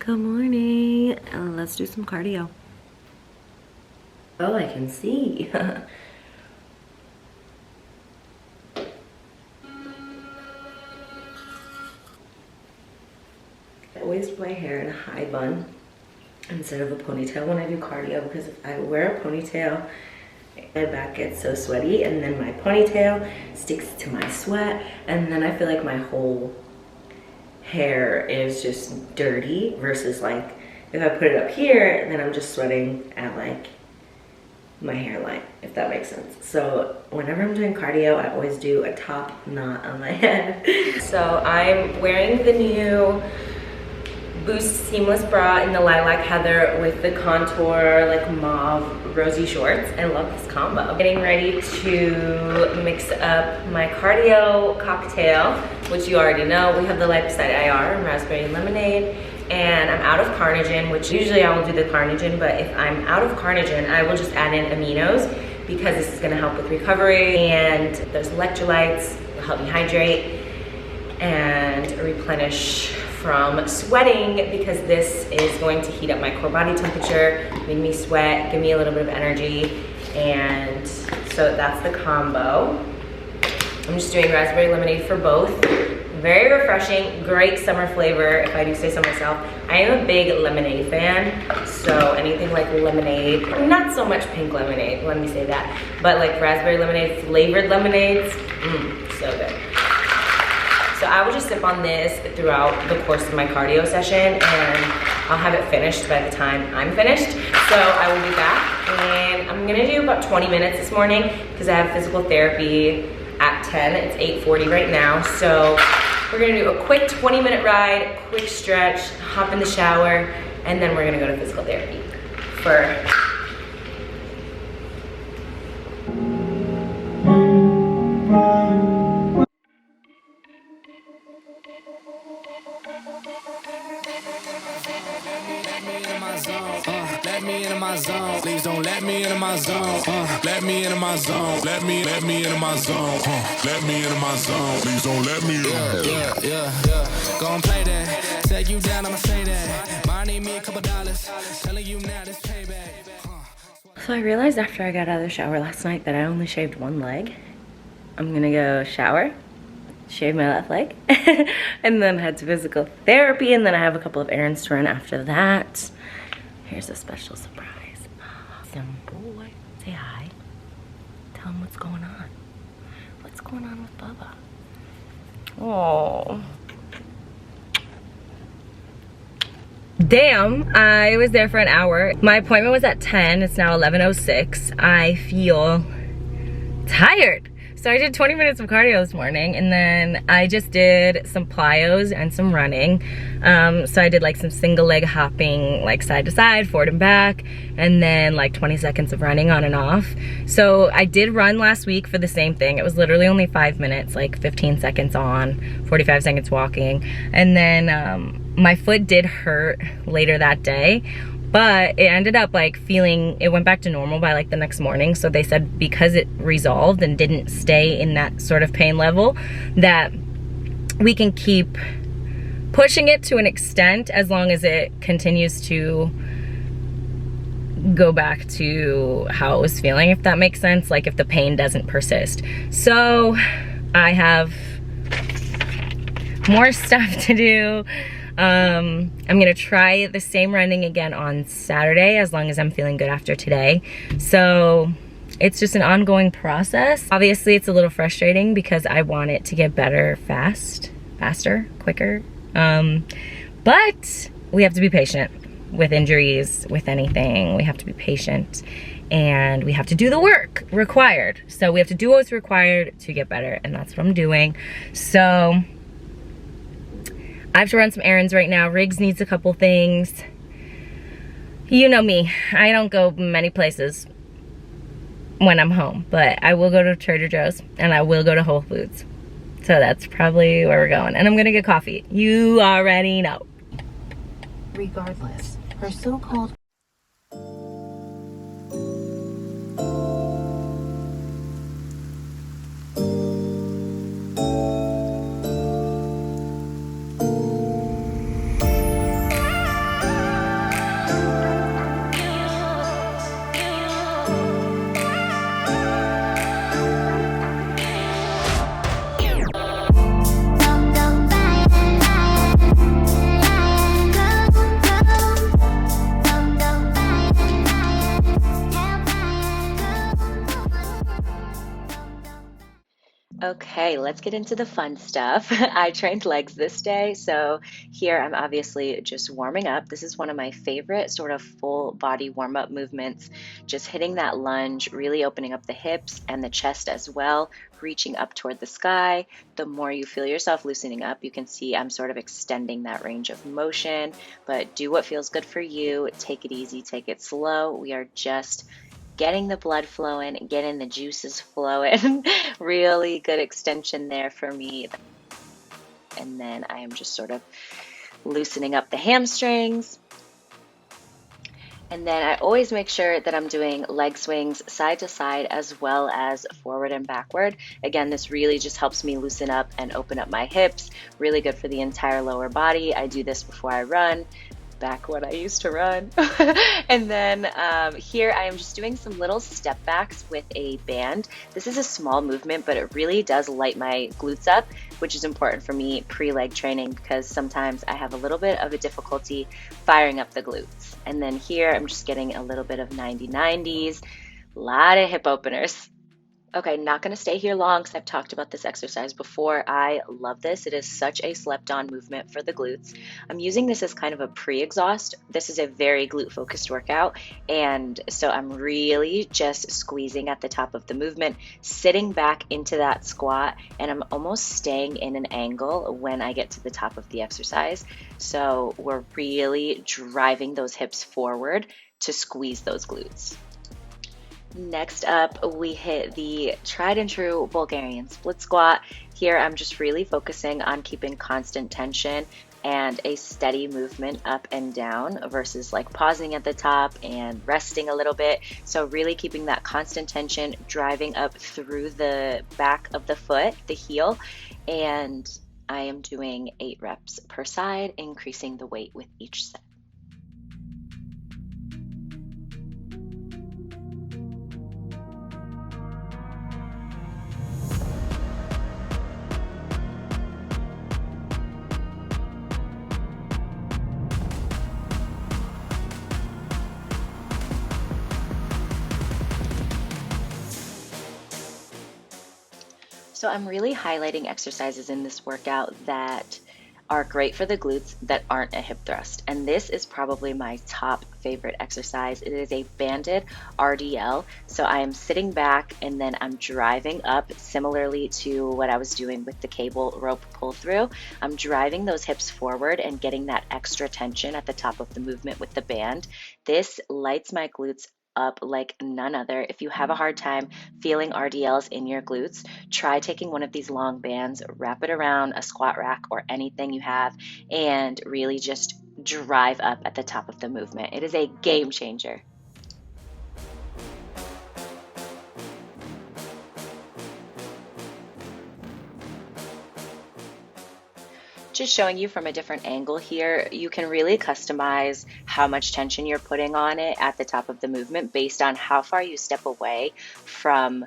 Good morning. Let's do some cardio. Oh, I can see. I always put my hair in a high bun instead of a ponytail when I do cardio, because if I wear a ponytail, my back gets so sweaty and then my ponytail sticks to my sweat and then I feel like my whole hair is just dirty, versus like if I put it up here, then I'm just sweating at like my hairline, if that makes sense. So whenever I'm doing cardio, I always do a top knot on my head. So I'm wearing the new Boost seamless bra in the lilac heather with the contour like mauve rosy shorts. I love this combo. Getting ready to mix up my cardio cocktail, which you already know. We have the Liposide IR and raspberry lemonade, and I'm out of Carnation, which usually I will do the Carnation, but if I'm out of Carnation, I will just add in aminos because this is gonna help with recovery, and there's electrolytes, will help me hydrate and replenish from sweating, because this is going to heat up my core body temperature, make me sweat, give me a little bit of energy, and so that's the combo. I'm just doing raspberry lemonade for both. Very refreshing, great summer flavor, if I do say so myself. I am a big lemonade fan, so anything like lemonade, not so much pink lemonade, let me say that, but like raspberry lemonade, flavored lemonades, so good. So I will just sip on this throughout the course of my cardio session, and I'll have it finished by the time I'm finished. So I will be back, and I'm gonna do about 20 minutes this morning because I have physical therapy at 10. It's 8:40 right now. So we're gonna do a quick 20-minute ride, quick stretch, hop in the shower, and then we're gonna go to physical therapy for let me into my zone. Please don't let me into my zone. Let me into my zone. Let me into my zone. Let me into my zone. Please don't let me in. Yeah. Gon' play that. Take you down, I'ma say that. Mine need me a couple dollars. Telling you now this payback. So I realized after I got out of the shower last night that I only shaved one leg. I'm gonna go shower, shave my left leg, and then head to physical therapy, and then I have a couple of errands to run after that. Here's a special surprise. Some boy, say hi. Tell him what's going on. What's going on with Bubba? Oh. Damn, I was there for an hour. My appointment was at 10, it's now 11:06. I feel tired. So I did 20 minutes of cardio this morning, and then I just did some plyos and some running. So I did like some single leg hopping, like side to side, forward and back, and then like 20 seconds of running on and off. So I did run last week for the same thing. It was literally only 5 minutes, like 15 seconds on, 45 seconds walking. And then my foot did hurt later that day, but it ended up like feeling, it went back to normal by like the next morning. So they said because it resolved and didn't stay in that sort of pain level, that we can keep pushing it to an extent as long as it continues to go back to how it was feeling, if that makes sense, like if the pain doesn't persist. So I have more stuff to do. I'm gonna try the same running again on Saturday, as long as I'm feeling good after today. So it's just an ongoing process. Obviously it's a little frustrating because I want it to get better faster, quicker. But we have to be patient with injuries, with anything. We have to be patient, and we have to do the work required. So we have to do what's required to get better, and that's what I'm doing. So I have to run some errands right now. Riggs needs a couple things. You know me, I don't go many places when I'm home, but I will go to Trader Joe's and I will go to Whole Foods. So that's probably where we're going. And I'm gonna get coffee. You already know. Regardless, her so-called Okay, let's get into the fun stuff. I trained legs this day, so here I'm obviously just warming up. This is one of my favorite sort of full body warm up movements. Just hitting that lunge, really opening up the hips and the chest as well, reaching up toward the sky. The more you feel yourself loosening up, you can see I'm sort of extending that range of motion, but do what feels good for you. Take it easy, take it slow. We are just getting the blood flowing, getting the juices flowing. Really good extension there for me. And then I am just sort of loosening up the hamstrings. And then I always make sure that I'm doing leg swings side to side as well as forward and backward. Again, this really just helps me loosen up and open up my hips. Really good for the entire lower body. I do this before I run. Back when I used to run. And then here I am just doing some little step backs with a band. This is a small movement, but it really does light my glutes up, which is important for me pre-leg training because sometimes I have a little bit of a difficulty firing up the glutes. And then here I'm just getting a little bit of 90-90s, a lot of hip openers. Okay, not going to stay here long because I've talked about this exercise before. I love this. It is such a slept-on movement for the glutes. I'm using this as kind of a pre-exhaust. This is a very glute-focused workout, and so I'm really just squeezing at the top of the movement, sitting back into that squat, and I'm almost staying in an angle when I get to the top of the exercise. So we're really driving those hips forward to squeeze those glutes. Next up, we hit the tried and true Bulgarian split squat. Here, I'm just really focusing on keeping constant tension and a steady movement up and down versus like pausing at the top and resting a little bit. So really keeping that constant tension, driving up through the back of the foot, the heel, and I am doing 8 reps per side, increasing the weight with each set. So I'm really highlighting exercises in this workout that are great for the glutes that aren't a hip thrust. And this is probably my top favorite exercise. It is a banded RDL. So I am sitting back and then I'm driving up similarly to what I was doing with the cable rope pull through. I'm driving those hips forward and getting that extra tension at the top of the movement with the band. This lights my glutes up like none other. If you have a hard time feeling RDLs in your glutes, try taking one of these long bands, wrap it around a squat rack or anything you have, and really just drive up at the top of the movement. It is a game changer. Just showing you from a different angle here, you can really customize how much tension you're putting on it at the top of the movement based on how far you step away from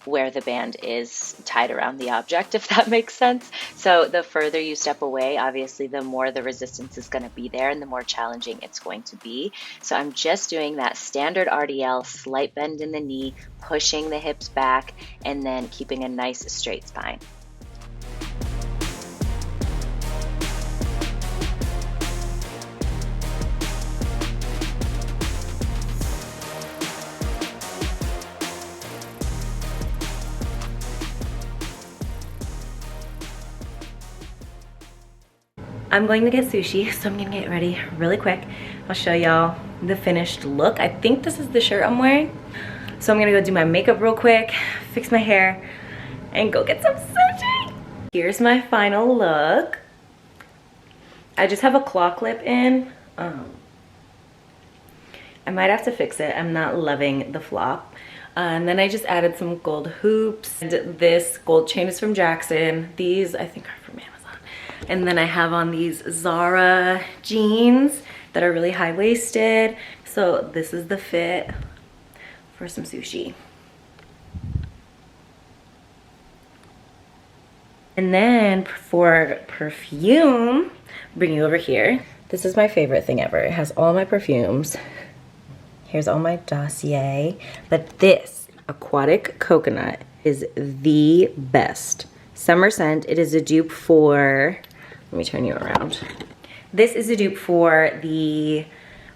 where the band is tied around the object, if that makes sense. So the further you step away, obviously the more the resistance is going to be there and the more challenging it's going to be. So I'm just doing that standard RDL, slight bend in the knee, pushing the hips back, and then keeping a nice straight spine. I'm going to get sushi, so I'm gonna get ready really quick. I'll show y'all the finished look. I think this is the shirt I'm wearing. So I'm gonna go do my makeup real quick, fix my hair, and go get some sushi. Here's my final look. I just have a claw clip in. I might have to fix it. I'm not loving the flop. And then I just added some gold hoops. And this gold chain is from Jackson. These I think are from Amazon. And then I have on these Zara jeans that are really high-waisted. So this is the fit for some sushi. And then for perfume, bring you over here. This is my favorite thing ever. It has all my perfumes. Here's all my Dossier. But this aquatic coconut Is the best summer scent. It is a dupe for, let me turn you around. This is a dupe for the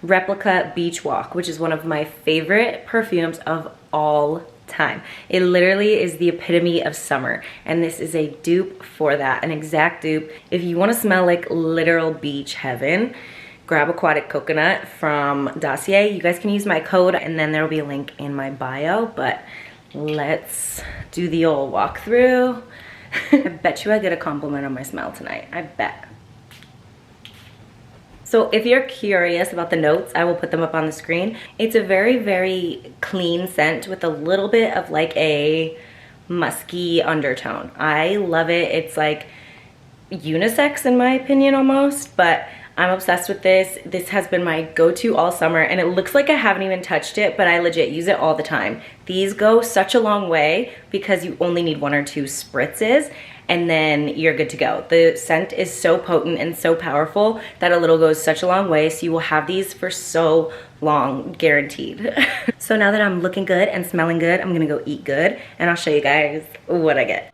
Replica Beach Walk, which is one of my favorite perfumes of all time. It literally is the epitome of summer, and this is a dupe for that, an exact dupe. If you want to smell like literal beach heaven, grab Aquatic Coconut from Dossier. You guys can use my code, and then there will be a link in my bio, but let's do the old walkthrough. I bet you I get a compliment on my smell tonight. I bet. So if you're curious about the notes, I will put them up on the screen. It's a very, very clean scent with a little bit of like a musky undertone. I love it. It's like unisex in my opinion almost, but I'm obsessed with this. This has been my go-to all summer, and it looks like I haven't even touched it, but I legit use it all the time. These go such a long way because you only need 1 or 2 spritzes, and then you're good to go. The scent is so potent and so powerful that a little goes such a long way, so you will have these for so long, guaranteed. So now that I'm looking good and smelling good, I'm gonna go eat good, and I'll show you guys what I get.